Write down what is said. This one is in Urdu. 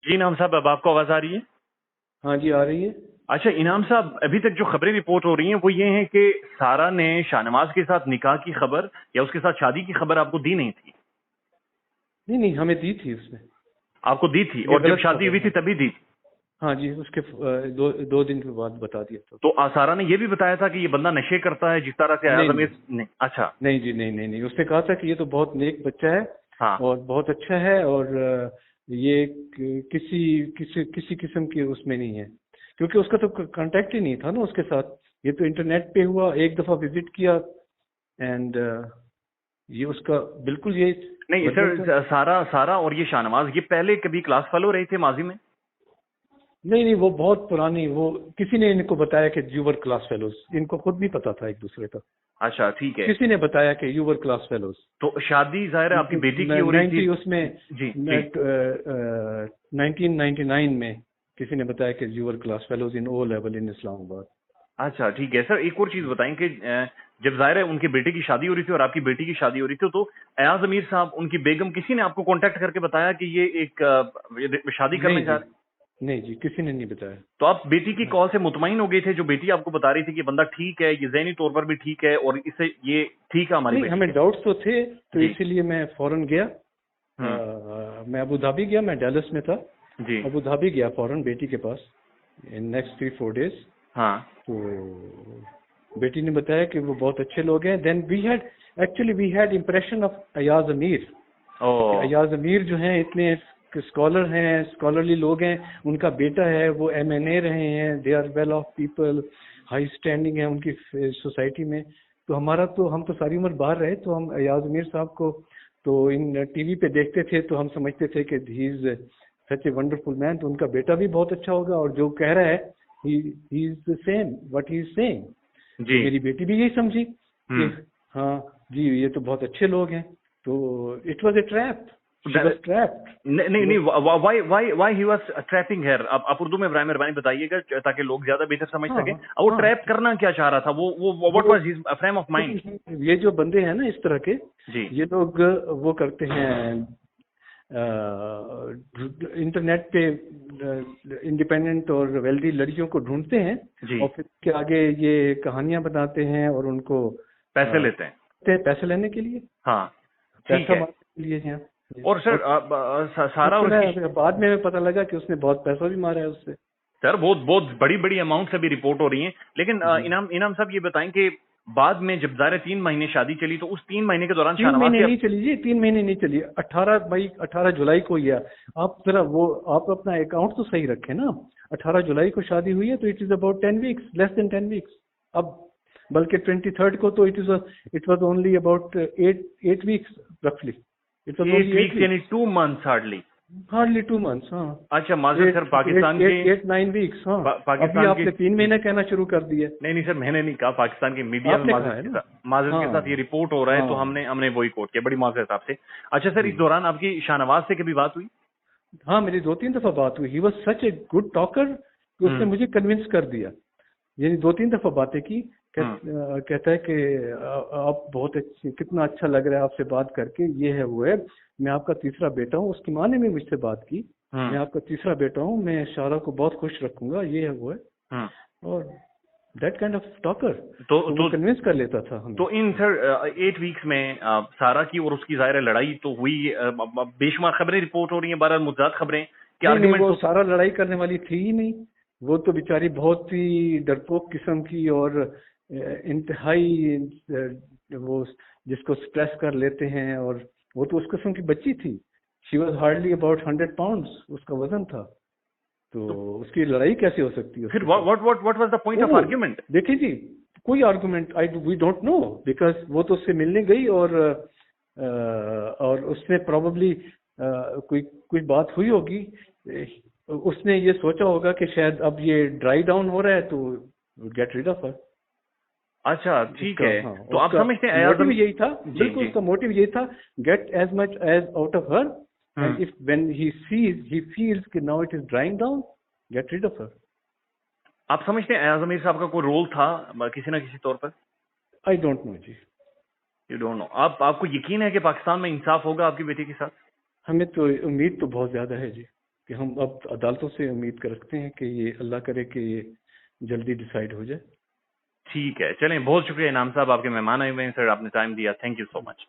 جی انعام صاحب، اب آپ کو آواز آ رہی ہے؟ ہاں جی آ رہی ہے. اچھا انعام صاحب، ابھی تک جو خبریں رپورٹ ہو رہی ہیں وہ یہ ہیں کہ سارا نے شاہنواز کے ساتھ نکاح کی خبر یا اس کے ساتھ شادی کی خبر آپ کو دی نہیں تھی. نہیں ہمیں دی تھی اس نے. آپ کو دی تھی یہ اور جب غلط شادی خبر ہوئی تھی ہے. تبھی دی تھی؟ ہاں جی اس کے دو دن کے بعد بتا دیا تھا. تو سارا نے یہ بھی بتایا تھا کہ یہ بندہ نشے کرتا ہے جس طرح سے ایاز امیر نے؟ اچھا نہیں جی نہیں اس نے کہا تھا کہ یہ تو بہت نیک بچہ ہے ہاں اور بہت اچھا ہے اور یہ کسی قسم کی اس میں نہیں ہے کیونکہ اس کا تو کانٹیکٹ ہی نہیں تھا نا اس کے ساتھ. یہ تو انٹرنیٹ پہ ہوا، ایک دفعہ وزٹ کیا اینڈ یہ اس کا بالکل یہ نہیں سر، سارا اور یہ شاہنواز یہ پہلے کبھی کلاس فیلو رہے تھے ماضی میں؟ نہیں وہ بہت پرانی، وہ کسی نے ان کو بتایا کہ یو ور کلاس فیلوز، ان کو خود نہیں پتا تھا ایک دوسرے کا. اچھا ٹھیک ہے. کسی نے بتایا کہ یو ور کلاس فیلوز. تو شادی ظاہر ہے آپ کی بیٹی کی ہو رہی تھی اس میں جی 1999 میں کسی نے بتایا کہ you were class fellows in O level in Islamabad. اچھا ٹھیک ہے سر. ایک اور چیز بتائیں کہ جب ظاہر ہے ان کے بیٹے کی شادی ہو رہی تھی اور آپ کی بیٹی کی شادی ہو رہی تھی تو ایاز امیر صاحب ان کی بیگم کسی نے آپ کو کانٹیکٹ کر کے بتایا کہ یہ ایک شادی کرنے جا رہے ہیں؟ نہیں جی کسی نے نہیں بتایا. تو آپ بیٹی کی کال سے مطمئن ہو گئے تھے؟ جو بیٹی آپ کو بتا رہی تھی کہ بندہ ٹھیک ہے، یہ ذہنی طور پر بھی ٹھیک ہے اور اس سے یہ ٹھیک ہے ہماری بیٹی؟ ہمیں ڈاؤٹس تو تھے تو جی اسی لیے میں فوراً گیا. میں ابو دھابی گیا، میں ڈیلس میں تھا. جی ابو دھابی گیا فوراً بیٹی کے پاس ان نیکسٹ 3-4 days. ہاں تو بیٹی نے بتایا کہ وہ بہت اچھے لوگ ہیں. Then we had impression of Ayaz Amir. Ayaz Amir جو ہیں اتنے اسکالر ہیں، اسکالرلی لوگ ہیں، ان کا بیٹا ہے وہ MNA رہے ہیں، they are well off people, high standing ہے ان کی سوسائٹی میں. تو ہم تو ساری عمر باہر رہے تو ہم ایاز امیر صاحب کو تو ان ٹی وی پہ دیکھتے تھے تو ہم سمجھتے تھے کہ ہی از سچ اے ونڈرفل مین. تو ان کا بیٹا بھی بہت اچھا ہوگا اور جو کہہ رہا ہے he is the same what he is saying. جی میری بیٹی بھی یہی سمجھی کہ ہاں جی یہ تو بہت اچھے لوگ ہیں. تو اٹ واز اے ٹریپ. نہیں وائی ہی واز ٹریپنگ ہیر. آپ اردو میں برائے مہربانی بتائیے گا تاکہ لوگ زیادہ بہتر سمجھ سکیں. وہ ٹریپ کرنا کیا چاہ رہا تھا؟ وہ what was his frame of mind? یہ جو بندے ہیں نا اس طرح کے، جی یہ لوگ وہ کرتے ہیں انٹرنیٹ پہ انڈیپینڈنٹ اور ویلڈی لڑکیوں کو ڈھونڈتے ہیں اور پھر کے آگے یہ کہانیاں بتاتے ہیں اور ان کو پیسے لیتے ہیں، پیسے لینے کے لیے. ہاں پیسہ مارنے کے لیے. اور سر سارا بعد میں پتہ لگا کہ اس نے بہت پیسہ بھی مارا ہے اس سے. سر بہت بڑی اماؤنٹ سے بھی رپورٹ ہو رہی ہیں. لیکن انعام صاحب یہ بتائیں کہ بعد میں جب ظاہر 3 مہینے شادی چلی تو اس 3 مہینے کے دوران 3 مہینے نہیں چلی جی، 3 مہینے نہیں چلی. 18 جولائی کو ہی ہے. آپ ذرا آپ اپنا اکاؤنٹ تو صحیح رکھیں نا. 18 جولائی کو شادی ہوئی ہے تو it is about 10 weeks، less than 10 weeks. اب بلکہ 23rd کو تو it was only about 8 weeks رفلی. اٹ واز اونلی 8 weeks یعنی 2 months ہارڈلی 2 months. ہاں اچھا معذرت سر، پاکستان کے 8-9 weeks. ہاں ابھی آپ نے 3 مہینے کہنا شروع کر دیے. نہیں سر میں نے نہیں کہا. پاکستان کی میڈیا میں معذرت کے ساتھ یہ رپورٹ ہو رہا ہے تو ہم نے وہی کوٹ کیا. بڑی معذرت آپ سے. اچھا سر اس دوران آپ کی شاہنواز سے کبھی بات ہوئی؟ ہاں میری 2-3 دفعہ بات ہوئی. He was such a good talker کہ اس نے مجھے کنونس کر دیا. یعنی 2-3 دفعہ باتیں کی. کہتا ہے کہ آپ بہت اچھی، کتنا اچھا لگ رہا ہے آپ سے بات کر کے، یہ ہے وہ ہے، میں آپ کا تیسرا بیٹا ہوں. اس کی ماں نے بھی مجھ سے بات کی، میں آپ کا تیسرا بیٹا ہوں، میں شارا کو بہت خوش رکھوں گا، یہ ہے وہ ہے. اور دیٹ کائنڈ آف ٹاکر تو کنونس کر لیتا تھا ہمیں. تو ان سر 8 weeks میں سارا کی اور اس کی ظاہر لڑائی تو ہوئی. بے شمار خبریں رپورٹ ہو رہی ہیں، بہرحال متضاد خبریں کہ وہ سارا لڑائی کرنے والی تھی ہی نہیں. وہ تو بیچاری بہت ہی ڈرپوک قسم کی اور انتہائی وہ جس کو سٹریس کر لیتے ہیں، اور وہ تو اس قسم کی بچی تھی. She was hardly about 100 pounds اس کا وزن تھا. تو اس کی لڑائی کیسے ہو سکتی ہے؟ پھر what was the point of argument؟ دیکھیں جی کوئی argument we don't know because وہ تو اس سے ملنے گئی اور اس نے پروبیبلی کوئی بات ہوئی ہوگی. اس نے یہ سوچا ہوگا کہ شاید اب یہ ڈرائی ڈاؤن ہو رہا ہے تو گیٹ ریڈ آف ہر. اچھا ٹھیک ہے. تو آپ سمجھتے ہیں موٹیو یہی تھا، بالکل اس کا موٹیو یہی تھا، get as much as out of her. And if when he feels کہ now it is drying down, get rid of her. آپ سمجھتے ہیں ایاز امیر صاحب کا کوئی رول تھا کسی نہ کسی طور پر؟ I don't know G. You don't know. آپ کو یقین ہے کہ پاکستان میں انصاف ہوگا آپ کی بیٹی کے ساتھ؟ ہمیں تو امید تو بہت زیادہ ہے جی. کہ ہم اب عدالتوں سے امید کر رکھتے ہیں کہ یہ اللہ کرے کہ یہ جلدی ڈیسائیڈ ہو جائے. ٹھیک ہے، چلیں، بہت شکریہ انعام صاحب، آپ کے مہمان آئے ہوئے ہیں سر، آپ نے ٹائم دیا، تھینک یو سو مچ.